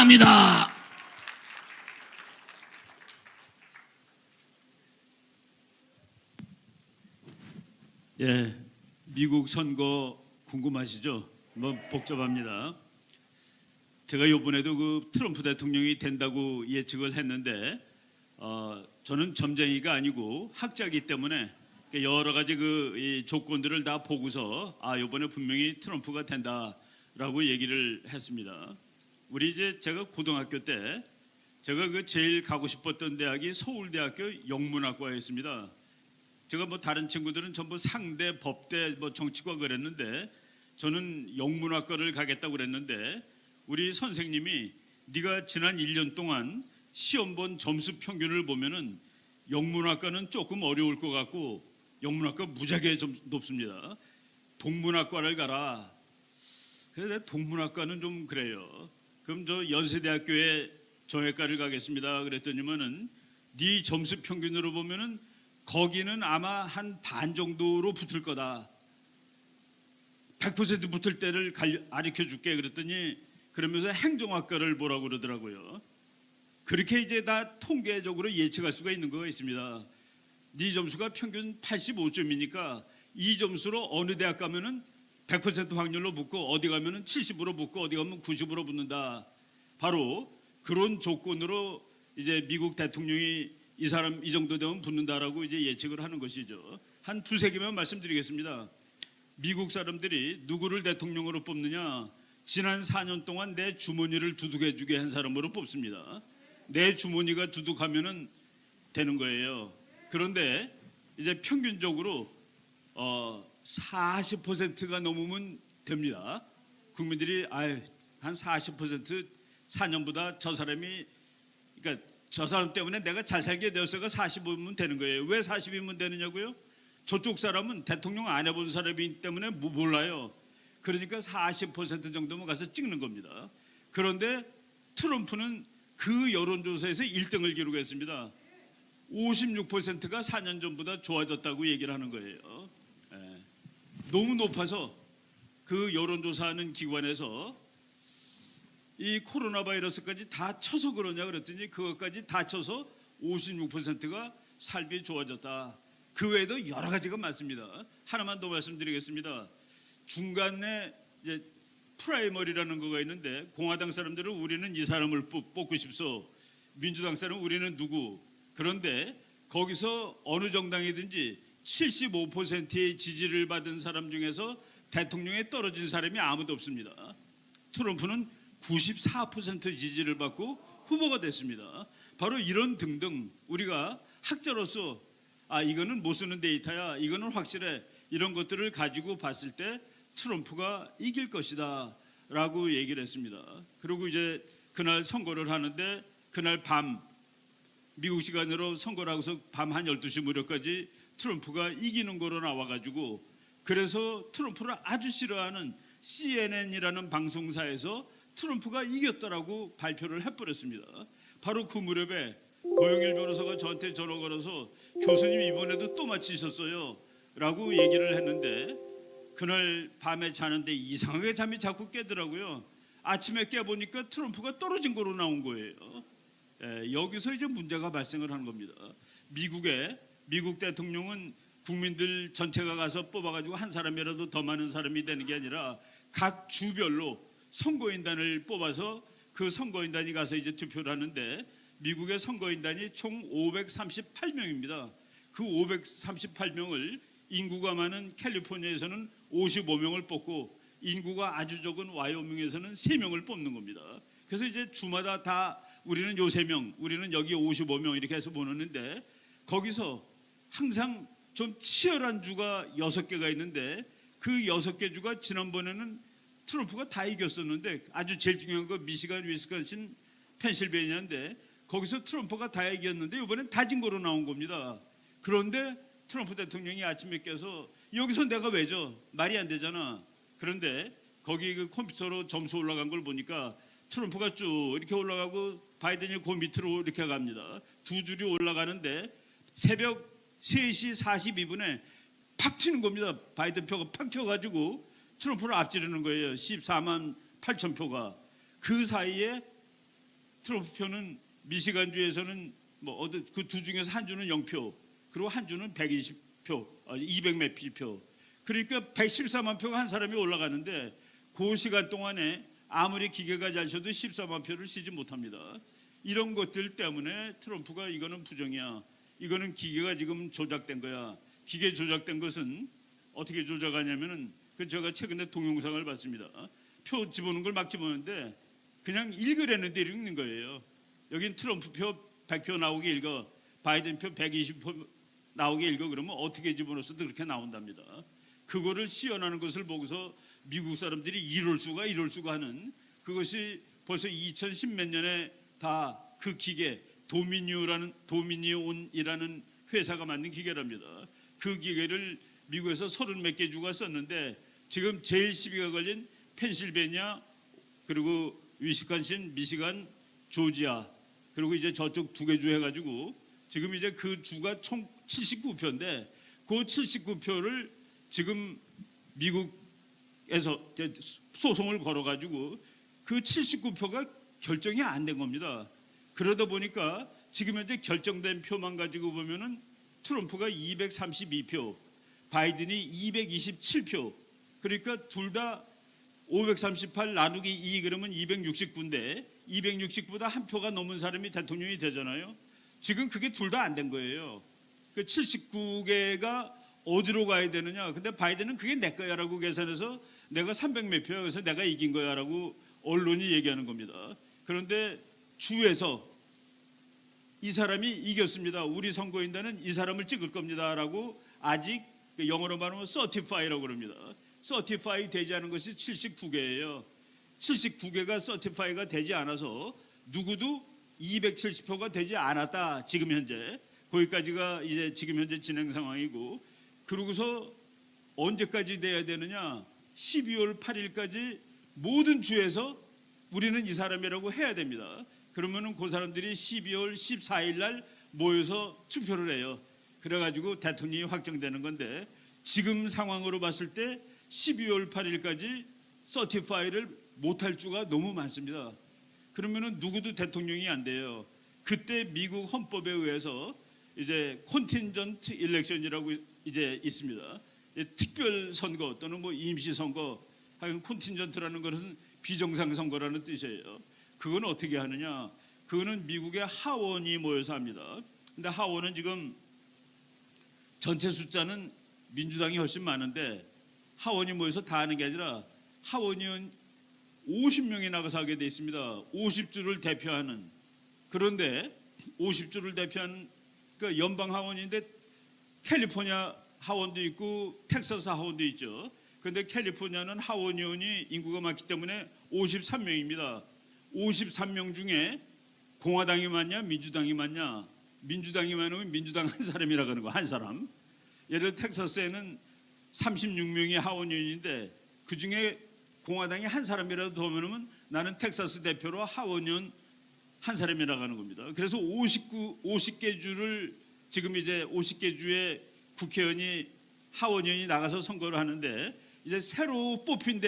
감사합니다. 예, 미국 선거 궁금하시죠? 뭐 복잡합니다. 제가 이번에도 그 트럼프 대통령이 된다고 예측을 했는데 저는 점쟁이가 아니고 학자이기 때문에 여러 가지 이 조건들을 다 보고서 이번에 분명히 트럼프가 된다라고 얘기를 했습니다. 제가 고등학교 때 제가 제일 가고 싶었던 대학이 서울대학교 영문학과였습니다. 제가 다른 친구들은 전부 상대, 법대, 정치과 그랬는데 저는 영문학과를 가겠다고 그랬는데 우리 선생님이 네가 지난 1년 동안 시험 본 점수 평균을 보면은 영문학과는 조금 어려울 것 같고 영문학과 무지하게 좀 높습니다. 동문학과를 가라. 그래서 동문학과는 좀 그래요. 그럼 저 연세대학교에 정외과를 가겠습니다. 그랬더니만은 네 점수 평균으로 보면은 거기는 아마 한 반 정도로 붙을 거다. 100% 붙을 때를 가르쳐 줄게. 그랬더니 그러면서 행정학과를 보라고 그러더라고요. 그렇게 이제 다 통계적으로 예측할 수가 있는 거가 있습니다. 네 점수가 평균 85점이니까 이 점수로 어느 대학 가면은 100% 확률로 붙고 어디 가면은 70으로 붙고 어디 가면 90으로 붙는다. 바로 그런 조건으로 이제 미국 대통령이 이 사람 이 정도 되면 붙는다라고 이제 예측을 하는 것이죠. 한 두세 개만 말씀드리겠습니다. 미국 사람들이 누구를 대통령으로 뽑느냐? 지난 4년 동안 내 주머니를 두둑해주게 한 사람으로 뽑습니다. 내 주머니가 두둑하면은 되는 거예요. 그런데 이제 평균적으로 40%가 넘으면 됩니다. 국민들이 한 40% 4년보다 저 사람이 그러니까 저 사람 때문에 내가 잘 살게 되었어가 40이면 되는 거예요. 왜 40이면 되느냐고요? 저쪽 사람은 대통령 안 해본 사람이기 때문에 몰라요. 그러니까 40% 정도면 가서 찍는 겁니다. 그런데 트럼프는 그 여론조사에서 1등을 기록했습니다. 56%가 4년 전보다 좋아졌다고 얘기를 하는 거예요. 너무 높아서 그 여론조사하는 기관에서 이 코로나 바이러스까지 다 쳐서 그러냐 그랬더니 그것까지 다 쳐서 56%가 삶이 좋아졌다. 그 외에도 여러 가지가 많습니다. 하나만 더 말씀드리겠습니다. 중간에 이제 프라이머리라는 거가 있는데 공화당 사람들은 우리는 이 사람을 뽑고 싶소. 민주당 사람은 우리는 누구. 그런데 거기서 어느 정당이든지 75%의 지지를 받은 사람 중에서 대통령에 떨어진 사람이 아무도 없습니다. 트럼프는 94% 지지를 받고 후보가 됐습니다. 바로 이런 등등 우리가 학자로서 이거는 못 쓰는 데이터야, 이거는 확실해, 이런 것들을 가지고 봤을 때 트럼프가 이길 것이다 라고 얘기를 했습니다. 그리고 이제 그날 선거를 하는데 그날 밤 미국 시간으로 선거를 하고서 밤 한 12시 무렵까지 트럼프가 이기는 거로 나와가지고 그래서 트럼프를 아주 싫어하는 CNN이라는 방송사에서 트럼프가 이겼다라고 발표를 해버렸습니다. 바로 그 무렵에 고영일 변호사가 저한테 전화 걸어서 교수님 이번에도 또 맞히셨어요 라고 얘기를 했는데 그날 밤에 자는데 이상하게 잠이 자꾸 깨더라고요. 아침에 깨보니까 트럼프가 떨어진 거로 나온 거예요. 여기서 이제 문제가 발생을 하는 겁니다. 미국 대통령은 국민들 전체가 가서 뽑아가지고 한 사람이라도 더 많은 사람이 되는 게 아니라 각 주별로 선거인단을 뽑아서 그 선거인단이 가서 이제 투표를 하는데 미국의 선거인단이 총 538명입니다. 그 538명을 인구가 많은 캘리포니아에서는 55명을 뽑고 인구가 아주 적은 와이오밍에서는 3명을 뽑는 겁니다. 그래서 이제 주마다 다 우리는 요 3명, 우리는 여기 55명 이렇게 해서 보는데 거기서 항상 좀 치열한 주가 6개가 있는데 그 6개 주가 지난번에는 트럼프가 다 이겼었는데 아주 제일 중요한 거 미시간, 위스콘신, 펜실베니아인데 거기서 트럼프가 다 이겼는데 이번엔 다 진 거로 나온 겁니다. 그런데 트럼프 대통령이 아침에 깨서 여기서 내가 왜 져? 말이 안 되잖아. 그런데 거기 그 컴퓨터로 점수 올라간 걸 보니까 트럼프가 쭉 이렇게 올라가고 바이든이 그 밑으로 이렇게 갑니다. 두 줄이 올라가는데 새벽 3시 42분에 팍 튀는 겁니다. 바이든 표가 팍 튀어가지고 트럼프를 앞지르는 거예요. 14만 8천 표가. 그 사이에 트럼프 표는 미시간주에서는 뭐 어디 그 두 중에서 한 주는 0표, 그리고 한 주는 120표, 200몇 표. 그러니까 114만 표가 한 사람이 올라가는데 그 시간 동안에 아무리 기계가 잘 쳐도 14만 표를 쓰지 못합니다. 이런 것들 때문에 트럼프가 이거는 부정이야. 이거는 기계가 지금 조작된 거야. 기계 조작된 것은 어떻게 조작하냐면은 제가 최근에 동영상을 봤습니다. 표 집어넣는 걸 막 집어넣는데 그냥 읽으려는데 읽는 거예요. 여긴 트럼프 표 100표 나오게 읽어, 바이든 표 120표 나오게 읽어. 그러면 어떻게 집어넣어도 그렇게 나온답니다. 그거를 시연하는 것을 보고서 미국 사람들이 이럴 수가 하는, 그것이 벌써 2010 몇 년에 다 그 기계 도미니온이라는 회사가 만든 기계랍니다. 그 기계를 미국에서 30 몇 개 주가 썼는데 지금 제일 시비가 걸린 펜실베니아, 그리고 위스콘신, 미시간, 조지아, 그리고 이제 저쪽 2개 주 해가지고 지금 이제 그 주가 총 79표인데 그 79표를 지금 미국에서 소송을 걸어가지고 그 79표가 결정이 안 된 겁니다. 그러다 보니까 지금 현재 결정된 표만 가지고 보면은 트럼프가 232표, 바이든이 227표. 그러니까 둘 다 538 나누기 2 그러면 269인데 269보다 한 표가 넘은 사람이 대통령이 되잖아요. 지금 그게 둘 다 안 된 거예요. 그 79개가 어디로 가야 되느냐. 근데 바이든은 그게 내 거야라고 계산해서 내가 300 몇 표야, 그래서 내가 이긴 거야라고 언론이 얘기하는 겁니다. 그런데 주에서 이 사람이 이겼습니다. 우리 선거인단은 이 사람을 찍을 겁니다라고 아직 영어로 말하면 certify라고 그럽니다. certify 되지 않은 것이 79개예요. 79개가 certify가 되지 않아서 누구도 270표가 되지 않았다. 지금 현재 거기까지가 이제 지금 현재 진행 상황이고, 그러고서 언제까지 돼야 되느냐? 12월 8일까지 모든 주에서 우리는 이 사람이라고 해야 됩니다. 그러면은 그 사람들이 12월 14일 날 모여서 투표를 해요. 그래가지고 대통령이 확정되는 건데 지금 상황으로 봤을 때 12월 8일까지 서티파이를 못할 주가 너무 많습니다. 그러면은 누구도 대통령이 안 돼요. 그때 미국 헌법에 의해서 이제 컨틴전트 일렉션이라고 이제 있습니다. 특별 선거 또는 뭐 임시 선거, 하여간 컨틴전트라는 것은 비정상 선거라는 뜻이에요. 그건 어떻게 하느냐? 그거는 미국의 하원이 모여서 합니다. 근데 하원은 지금 전체 숫자는 민주당이 훨씬 많은데 하원이 모여서 다 하는 게 아니라 하원의원 50명이 나가서 하게 돼 있습니다. 50주를 대표하는. 그런데 50주를 대표하는 그 연방 하원인데 캘리포니아 하원도 있고 텍사스 하원도 있죠. 그런데 캘리포니아는 하원의원이 인구가 많기 때문에 53명입니다. 53명 중에 공화당이 많냐 민주당이 많냐? 민주당이 많으면 민주당 한 사람이라고 하는 거, 한 사람. 예를 들어 텍사스에는 36명이 하원의원인데 그중에 공화당이 한 사람이라도 더 많으면 나는 텍사스 대표로 하원의원 한 사람이라고 하는 겁니다. 그래서 50개 주를 지금 이제 50개 주의 국회의원이 하원의원이 나가서 선거를 하는데 이제 새로 뽑힌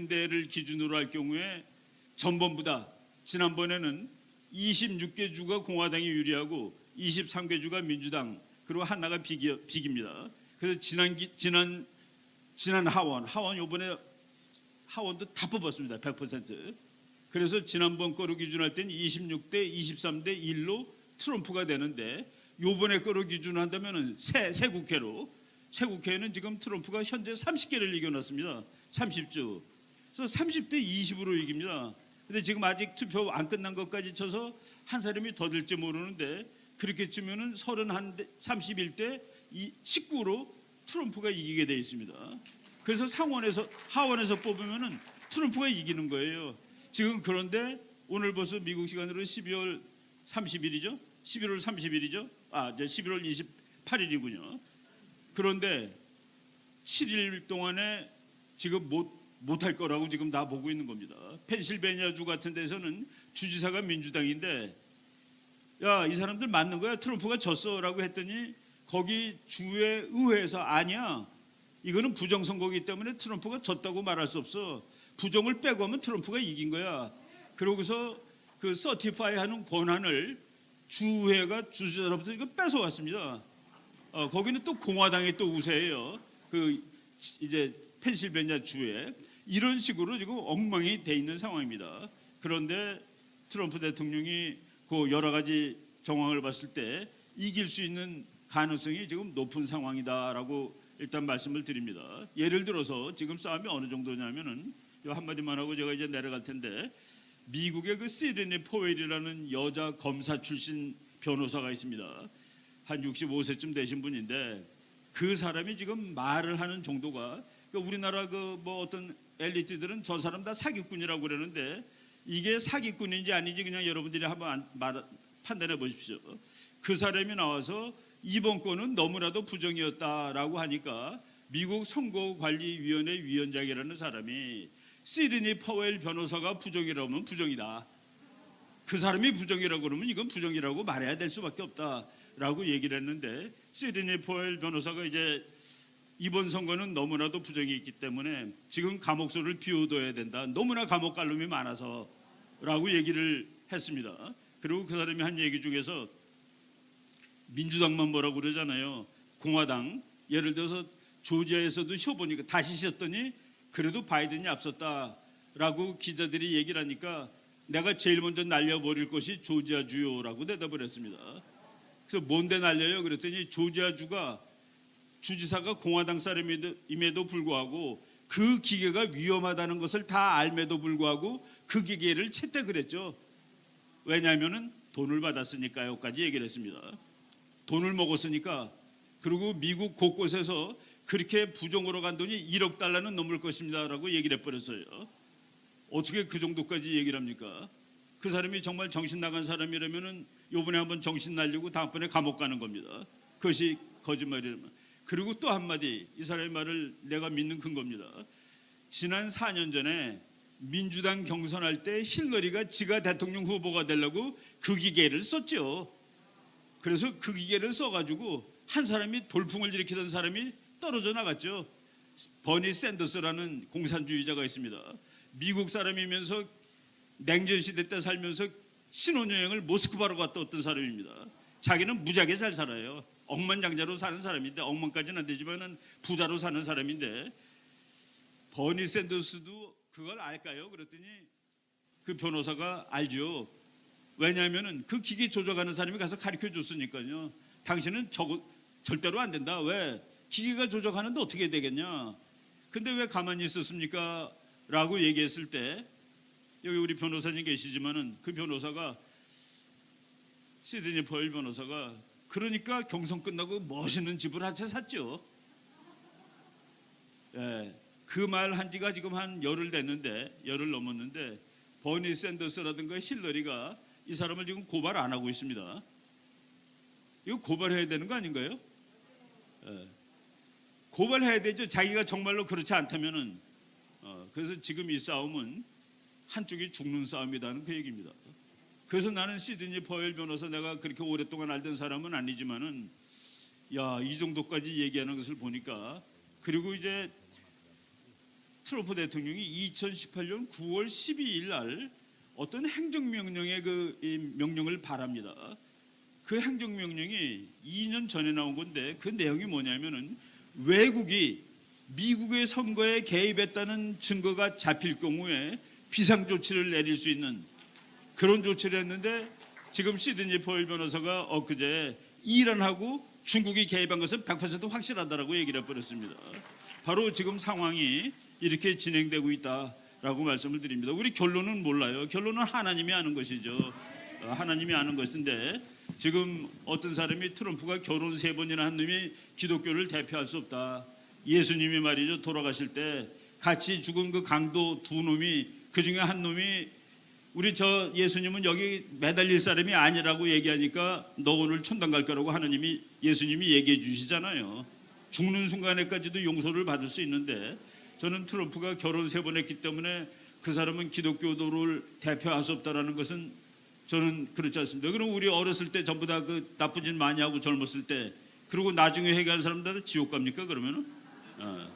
데를 기준으로 할 경우에 전번보다 지난번에는 26개 주가 공화당이 유리하고 23개 주가 민주당, 그리고 하나가 비기입니다. 그래서 지난 하원 요번에 하원도 다 뽑았습니다. 100%. 그래서 지난번 거로 기준할 때는 26대 23대 1로 트럼프가 되는데 요번에 거로 기준한다면은 새 국회에는 지금 트럼프가 현재 30개를 이겨놨습니다. 30주. 그래서 30대 20으로 이깁니다. 근데 지금 아직 투표 안 끝난 것까지 쳐서 한 사람이 더 될지 모르는데 그렇게 치면은 31대 19로 트럼프가 이기게 돼 있습니다. 그래서 하원에서 뽑으면은 트럼프가 이기는 거예요. 지금 그런데 오늘 벌써 미국 시간으로 11월 30일이죠. 11월 28일이군요. 그런데 7일 동안에 지금 못할 거라고 지금 다 보고 있는 겁니다. 펜실베니아 주 같은 데서는 주지사가 민주당인데 야, 이 사람들 맞는 거야? 트럼프가 졌어라고 했더니 거기 주의 의회에서 아니야. 이거는 부정선거이기 때문에 트럼프가 졌다고 말할 수 없어. 부정을 빼고 하면 트럼프가 이긴 거야. 그러고서 그 서티파이 하는 권한을 주회가 주지사로부터 이거 뺏어왔습니다. 거기는 또 공화당이 또 우세해요. 그 이제 펜실베니아 주에 이런 식으로 지금 엉망이 돼 있는 상황입니다. 그런데 트럼프 대통령이 그 여러 가지 정황을 봤을 때 이길 수 있는 가능성이 지금 높은 상황이다라고 일단 말씀을 드립니다. 예를 들어서 지금 싸움이 어느 정도냐면은 요 한마디만 하고 제가 이제 내려갈 텐데, 미국의 그 시드니 포웰이라는 여자 검사 출신 변호사가 있습니다. 한 65세쯤 되신 분인데 그 사람이 지금 말을 하는 정도가, 그러니까 우리나라 그 뭐 어떤 엘리트들은 저 사람 다 사기꾼이라고 그러는데 이게 사기꾼인지 아닌지 그냥 여러분들이 한번 판단해 보십시오. 그 사람이 나와서 이번 건은 너무나도 부정이었다라고 하니까 미국 선거관리위원회 위원장이라는 사람이 시드니 파웰 변호사가 부정이라고 하면 부정이다, 그 사람이 부정이라고 그러면 이건 부정이라고 말해야 될 수밖에 없다라고 얘기를 했는데, 시드니 파웰 변호사가 이제 이번 선거는 너무나도 부정이 있기 때문에 지금 감옥소를 비워둬야 된다, 너무나 감옥 갈 놈이 많아서 라고 얘기를 했습니다. 그리고 그 사람이 한 얘기 중에서 민주당만 뭐라고 그러잖아요. 공화당, 예를 들어서 조지아에서도 쉬어보니까 다시 쉬었더니 그래도 바이든이 앞섰다라고 기자들이 얘기를 하니까 내가 제일 먼저 날려버릴 것이 조지아주요라고 대답을 했습니다. 그래서 뭔데 날려요? 그랬더니 조지아주가 주지사가 공화당 사람임에도 불구하고 그 기계가 위험하다는 것을 다 알매도 불구하고 그 기계를 채택을 했죠. 왜냐하면 돈을 받았으니까요까지 얘기를 했습니다. 돈을 먹었으니까. 그리고 미국 곳곳에서 그렇게 부정으로 간 돈이 1억 달러는 넘을 것입니다라고 얘기를 해버렸어요. 어떻게 그 정도까지 얘기를 합니까? 그 사람이 정말 정신 나간 사람이라면 요번에 한번 정신 날리고 다음번에 감옥 가는 겁니다. 그것이 거짓말이라면. 그리고 또 한마디, 이 사람의 말을 내가 믿는 근거입니다. 지난 4년 전에 민주당 경선할 때 힐러리가 지가 대통령 후보가 되려고 그 기계를 썼죠. 그래서 그 기계를 써가지고 한 사람이 돌풍을 일으키던 사람이 떨어져 나갔죠. 버니 샌더스라는 공산주의자가 있습니다. 미국 사람이면서 냉전 시대 때 살면서 신혼여행을 모스크바로 갔다 왔던 사람입니다. 자기는 무지하게 잘 살아요. 억만장자로 사는 사람인데, 억만까지는 안 되지만은 부자로 사는 사람인데, 버니 샌더스도 그걸 알까요? 그랬더니 그 변호사가 알죠. 왜냐하면은 그 기계 조작하는 사람이 가서 가르쳐 줬으니까요. 당신은 저거 절대로 안 된다. 왜? 기계가 조작하는데 어떻게 되겠냐? 근데 왜 가만히 있었습니까? 라고 얘기했을 때, 여기 우리 변호사님 계시지만은 그 변호사가, 시드니 포웰 변호사가, 그러니까 경선 끝나고 멋있는 집을 한 채 샀죠. 예, 그 말 한 지가 지금 한 열흘 됐는데, 열흘 넘었는데, 버니 샌더스라든가 힐러리가 이 사람을 지금 고발 안 하고 있습니다. 이거 고발해야 되는 거 아닌가요? 예, 고발해야 되죠. 자기가 정말로 그렇지 않다면은. 그래서 지금 이 싸움은 한쪽이 죽는 싸움이라는 그 얘기입니다. 그래서 나는 시드니 포웰 변호사, 내가 그렇게 오랫동안 알던 사람은 아니지만은, 야, 이 정도까지 얘기하는 것을 보니까. 그리고 이제 트럼프 대통령이 2018년 9월 12일 날 어떤 행정명령의 그 명령을 바랍니다. 그 행정명령이 2년 전에 나온 건데, 그 내용이 뭐냐면은, 외국이 미국의 선거에 개입했다는 증거가 잡힐 경우에 비상조치를 내릴 수 있는 그런 조치를 했는데, 지금 시드니 포웰 변호사가 엊그제 이란하고 중국이 개입한 것은 100% 확실하다라고 얘기를 해버렸습니다. 바로 지금 상황이 이렇게 진행되고 있다라고 말씀을 드립니다. 우리 결론은 몰라요. 결론은 하나님이 아는 것이죠. 하나님이 아는 것인데, 지금 어떤 사람이 트럼프가 결혼 3번이나 한 놈이 기독교를 대표할 수 없다. 예수님이 말이죠, 돌아가실 때 같이 죽은 그 강도 2놈이, 그 중에 한 놈이 우리 저 예수님은 여기 매달릴 사람이 아니라고 얘기하니까 너 오늘 천당 갈 거라고 하나님이, 예수님이 얘기해 주시잖아요. 죽는 순간에까지도 용서를 받을 수 있는데, 저는 트럼프가 결혼 3번 했기 때문에 그 사람은 기독교도를 대표할 수 없다라는 것은 저는 그렇지 않습니다. 그럼 우리 어렸을 때 전부 다 그 나쁜 짓 많이 하고 젊었을 때, 그리고 나중에 회개한 사람들은 지옥 갑니까? 그러면은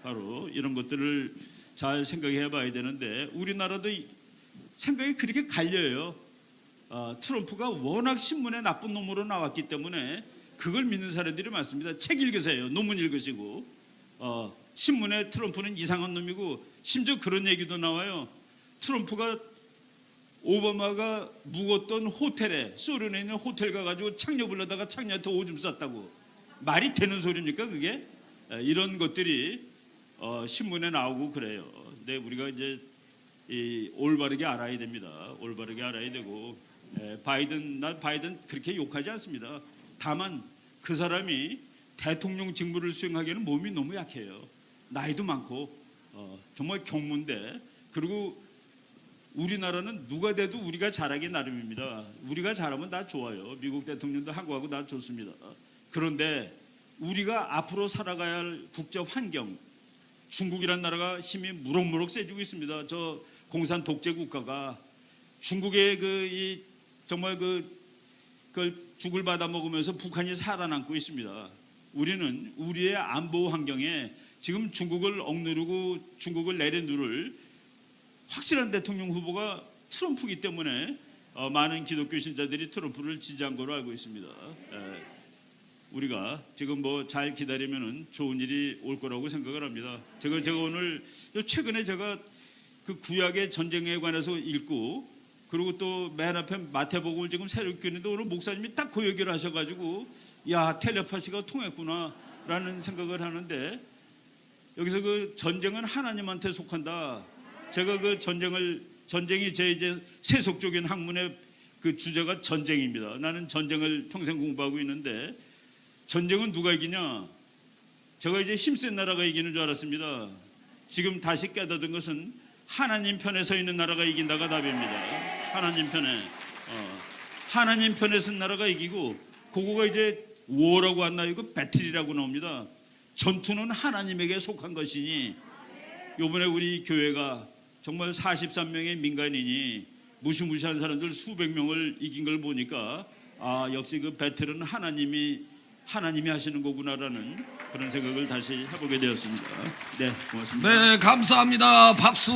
바로 이런 것들을 잘 생각해 봐야 되는데, 우리나라도 생각이 그렇게 갈려요. 트럼프가 워낙 신문에 나쁜 놈으로 나왔기 때문에 그걸 믿는 사람들이 많습니다. 책 읽으세요. 논문 읽으시고 신문에 트럼프는 이상한 놈이고 심지어 그런 얘기도 나와요. 트럼프가 오바마가 묵었던 호텔에 소련에 있는 호텔 가가지고 창녀 불러다가 창녀한테 오줌 쌌다고. 말이 되는 소리입니까 그게? 이런 것들이 신문에 나오고 그래요. 근데 우리가 이제 올바르게 알아야 됩니다. 올바르게 알아야 되고 바이든 그렇게 욕하지 않습니다. 다만 그 사람이 대통령 직무를 수행하기에는 몸이 너무 약해요. 나이도 많고 정말 경무인데 그리고 우리나라는 누가 돼도 우리가 잘하기 나름입니다. 우리가 잘하면 다 좋아요. 미국 대통령도 한국하고 다 좋습니다. 그런데 우리가 앞으로 살아가야 할 국제 환경 중국이란 나라가 힘이 무럭무럭 세지고 있습니다. 저 공산 독재 국가가 중국의 정말 그걸 죽을 받아 먹으면서 북한이 살아남고 있습니다. 우리는 우리의 안보 환경에 지금 중국을 억누르고 중국을 내려누를 확실한 대통령 후보가 트럼프이기 때문에 많은 기독교 신자들이 트럼프를 지지한 걸로 알고 있습니다. 우리가 지금 뭐 잘 기다리면은 좋은 일이 올 거라고 생각을 합니다. 제가 오늘 최근에 제가 그 구약의 전쟁에 관해서 읽고 그리고 또 맨 앞에 마태복음을 지금 새로 읽고 있는데 오늘 목사님이 딱 그 얘기를 하셔가지고 야 텔레파시가 통했구나라는 생각을 하는데 여기서 그 전쟁은 하나님한테 속한다. 제가 그 전쟁이 제 이제 세속적인 학문의 그 주제가 전쟁입니다. 나는 전쟁을 평생 공부하고 있는데 전쟁은 누가 이기냐? 제가 이제 힘센 나라가 이기는 줄 알았습니다. 지금 다시 깨닫은 것은 하나님 편에 서 있는 나라가 이긴다가 답입니다. 하나님 편에 선 나라가 이기고 그거가 이제 워라고 안 나오고 배틀이라고 나옵니다. 전투는 하나님에게 속한 것이니 이번에 우리 교회가 정말 43명의 민간인이 무시무시한 사람들 수백 명을 이긴 걸 보니까 역시 그 배틀은 하나님이 하시는 거구나라는 그런 생각을 다시 해보게 되었습니다. 네, 고맙습니다. 네, 감사합니다. 박수.